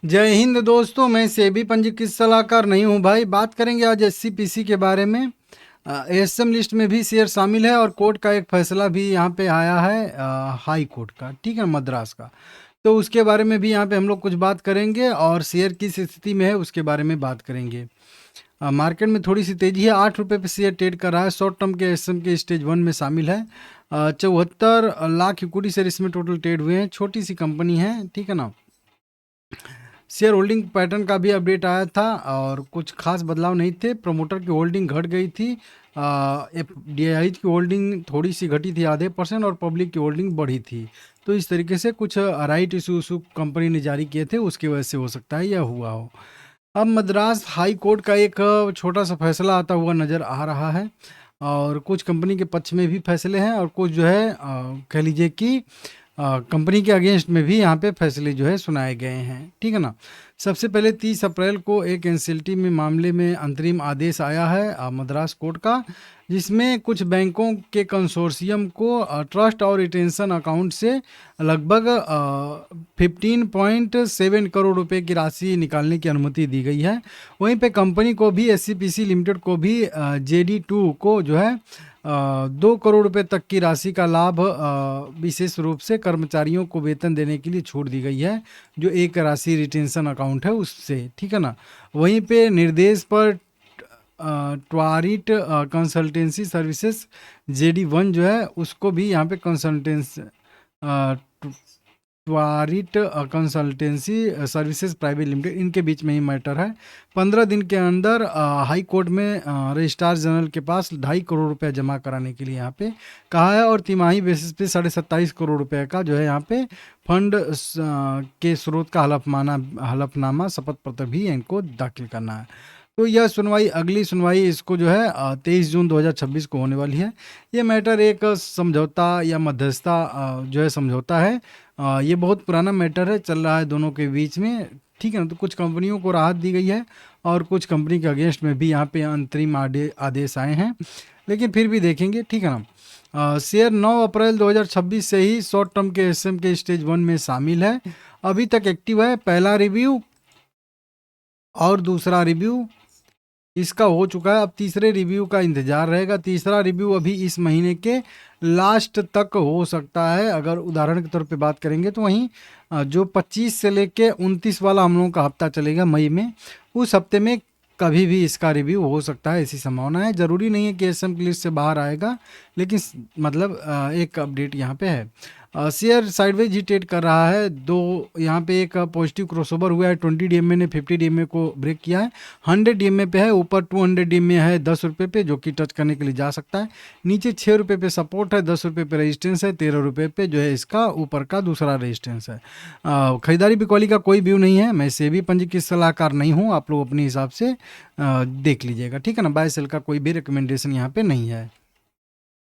जय हिंद दोस्तों, मैं सेबी पंजीकृत सलाहकार नहीं हूं भाई। बात करेंगे आज एससीपीसी के बारे में। एएसएम लिस्ट में भी शेयर शामिल है और कोर्ट का एक फैसला भी यहाँ पे आया है, हाई कोर्ट का, ठीक है, मद्रास का। तो उसके बारे में भी यहाँ पे हम लोग कुछ बात करेंगे और शेयर किस स्थिति में है उसके बारे में बात करेंगे। मार्केट में थोड़ी सी तेजी है, 8 रुपये पे शेयर ट्रेड कर रहा है। शॉर्ट टर्म के एसएम के स्टेज 1 में शामिल है। 74 लाख इक्विटी शेयर इसमें टोटल ट्रेड हुए हैं। छोटी सी कंपनी है, ठीक है ना। शेयर होल्डिंग पैटर्न का भी अपडेट आया था और कुछ खास बदलाव नहीं थे। प्रमोटर की होल्डिंग घट गई थी। एफडीआई की होल्डिंग थोड़ी सी घटी थी, आधे % और पब्लिक की होल्डिंग बढ़ी थी। तो इस तरीके से कुछ राइट इशू कंपनी ने जारी किए थे, उसकी वजह से हो सकता है यह हुआ हो। अब मद्रास हाई कोर्ट का एक छोटा सा फैसला आता हुआ नज़र आ रहा है और कुछ कंपनी के पक्ष में भी फैसले हैं और कुछ जो है कह लीजिए कि कंपनी के अगेंस्ट में भी यहाँ पे फैसले जो है सुनाए गए हैं, ठीक है ना। सबसे पहले 30 अप्रैल को एक एनसीएलटी में मामले में अंतरिम आदेश आया है मद्रास कोर्ट का, जिसमें कुछ बैंकों के कंसोर्शियम को ट्रस्ट और रिटेंशन अकाउंट से लगभग 15.7 करोड़ रुपए की राशि निकालने की अनुमति दी गई है। वहीं पे कंपनी को भी एससीपीसी लिमिटेड को भी JD2 को जो है 2 करोड़ रुपए तक की राशि का लाभ विशेष रूप से कर्मचारियों को वेतन देने के लिए छूट दी गई है, जो एक राशि रिटेंशन अकाउंट है उससे, ठीक है ना। वहीं पे निर्देश पर ट्वारिट कंसल्टेंसी सर्विसेज JD1 जो है उसको भी यहाँ पे ट्वारिट कंसल्टेंसी सर्विसेज प्राइवेट लिमिटेड, इनके बीच में ही मैटर है। 15 दिन के अंदर हाई कोर्ट में रजिस्ट्रार जनरल के पास 2.5 करोड़ रुपया जमा कराने के लिए यहाँ पे कहा है और तिमाही बेसिस पे 27.5 करोड़ रुपए का जो है यहाँ पे फंड के स्रोत का हलफनामा शपथ पत्र भी इनको दाखिल करना है। तो यह सुनवाई, अगली सुनवाई इसको जो है 23 जून 2026 को होने वाली है। ये मैटर एक समझौता या मध्यस्थता जो है समझौता है। ये बहुत पुराना मैटर है, चल रहा है दोनों के बीच में, ठीक है ना। तो कुछ कंपनियों को राहत दी गई है और कुछ कंपनी के अगेंस्ट में भी यहाँ पे अंतरिम आदेश आए हैं, लेकिन फिर भी देखेंगे, ठीक है ना। शेयर 9 अप्रैल 2026 से ही शॉर्ट टर्म के एसएम के स्टेज 1 में शामिल है। अभी तक एक्टिव है। पहला रिव्यू और दूसरा रिव्यू इसका हो चुका है। अब तीसरे रिव्यू का इंतजार रहेगा। तीसरा रिव्यू अभी इस महीने के लास्ट तक हो सकता है। अगर उदाहरण के तौर पे बात करेंगे तो वहीं जो 25 से लेके 29 वाला हम लोगों का हफ्ता चलेगा मई में, उस हफ्ते में कभी भी इसका रिव्यू हो सकता है, ऐसी संभावना है। ज़रूरी नहीं है कि एसएम की लिस्ट से बाहर आएगा, लेकिन मतलब एक अपडेट यहाँ पे है। शेयर साइडवेज ही ट्रेड कर रहा है। यहाँ पे एक पॉजिटिव क्रॉसओवर हुआ है। 20 DMA ने 50 DMA को ब्रेक किया है। 100 DMA पे है, ऊपर 200 DMA है 10 रुपये पे, जो कि टच करने के लिए जा सकता है। नीचे 6 रुपये पे सपोर्ट है, 10 रुपये पे रेजिस्टेंस है, 13 रुपये पे जो है इसका ऊपर का दूसरा रेजिस्टेंस है। खरीदारी बिकवाली का कोई व्यू नहीं है। मैं सेबी पंजीकृत सलाहकार नहीं हूँ, आप लोग अपने हिसाब से देख लीजिएगा, ठीक है ना। बाय सेल का कोई भी रिकमेंडेशन यहाँ पे नहीं है।